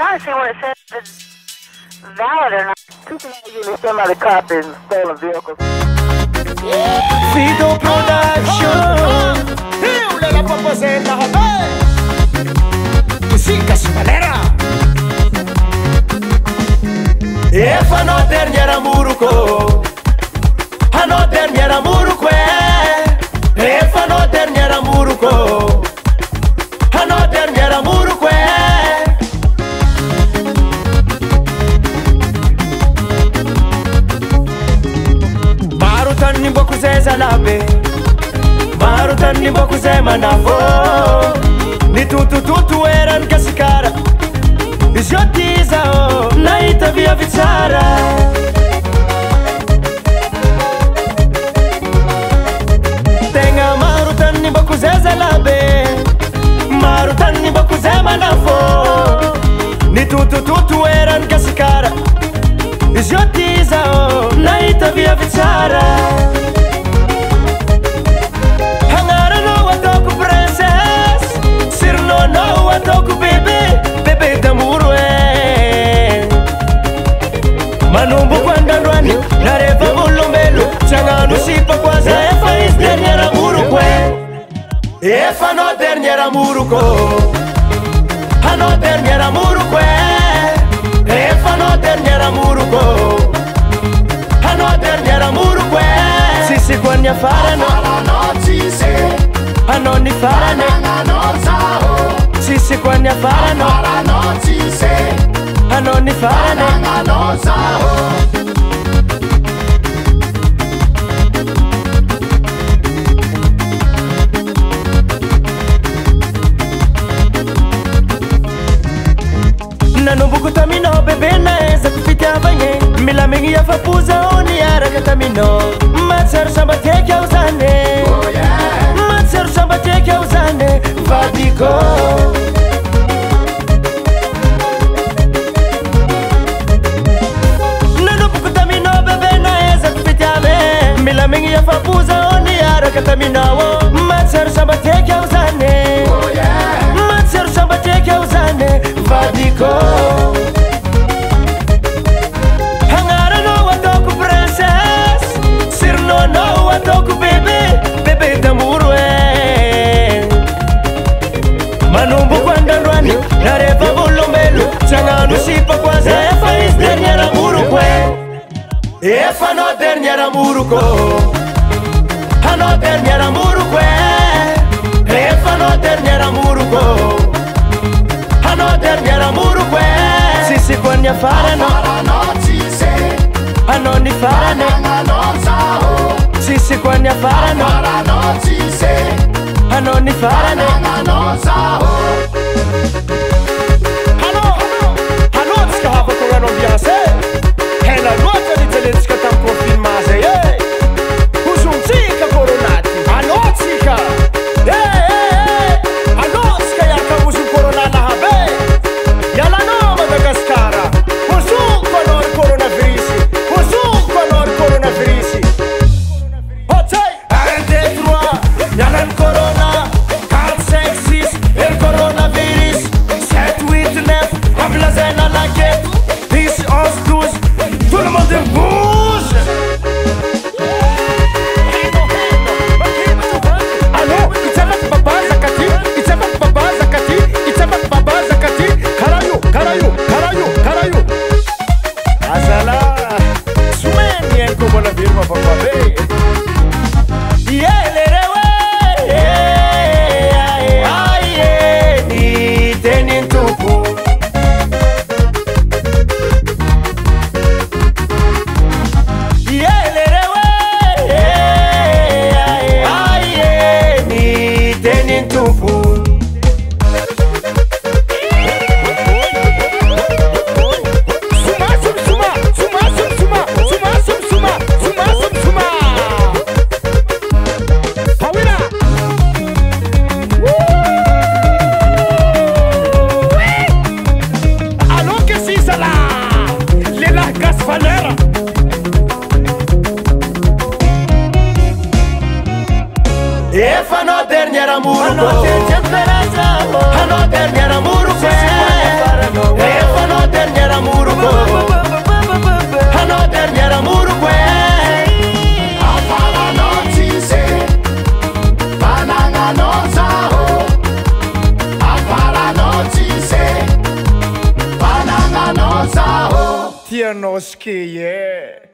Honestly, when it says it's valid or not, two things you understand by the cop is stolen vehicles. Fido Production, io la proposella, vabbè, musica si valera. E fanno derniera muruko, hanno derniera muruque. E fanno derniera muruko, hanno derniera muruque. Marutan ni boku zeza labe, marutan ni boku zema navo. Ni tutu eran kasikara, ishotiza o naita via vitsara. Tenga marutan ni boku zeza labe, marutan ni boku zema navo. Ni tutu eran kasikara, ishotiza o naita via vitsara. Hangara no watoku princess, sirno no watoku bebe damuru e. Manumbu kwanda rwani, nareva mulumbelu, changanu sipa kwaza efa is derniera murukwe. Efa no derniera muruko, hano derniera murukwe. Efa no derniera muruko, hano derniera murukwe. Sisi kwanya farano, hano ni farane. Sisi kwanya farano, hano ni farane. Nanumbuku tamino bebe naeza kufitia vanye. Mila mingi ya fapuza oni araga tamino. Matsaru samba teke uzane, matsaru samba teke uzane. Vadiko nanumbuku tamino bebe naeza kufitia ve. Mila mingi ya fapuza oni araga tamino. Matsaru samba teke uzane, matsaru samba teke uzane. Vadiko hangara no watoku princess, sirno no watoku bebe damuru e. Manumbu kwanda rwani, nareva mulumbelu, changanu sipa kwaza efa is derniera murukwe. Efa no derniera muruko, hano derniera murukwe. Efa no derniera muruko, hano derniera murukwe. Sisi kwanya farano, hano ni farane. Sisi kwanya farano, hano ni farane. Hano ska hava koran ambiance. Hela låten i Zelenska tam konfirmase. Huzun tsika koronati, hano tsika. Hano ska yaka huzun koronana habe. Yala no Madagaskara, huzun konor coronavirus, huzun konor coronavirus. Hotai, RT3, yalan corona, 4, 5, 6, el coronavirus. dernière amour Hano dernière amour Hano dernière amour Hano dernière amour Afaranotise Banananozaho Afaranotise Banananozaho Tianoski, yeah.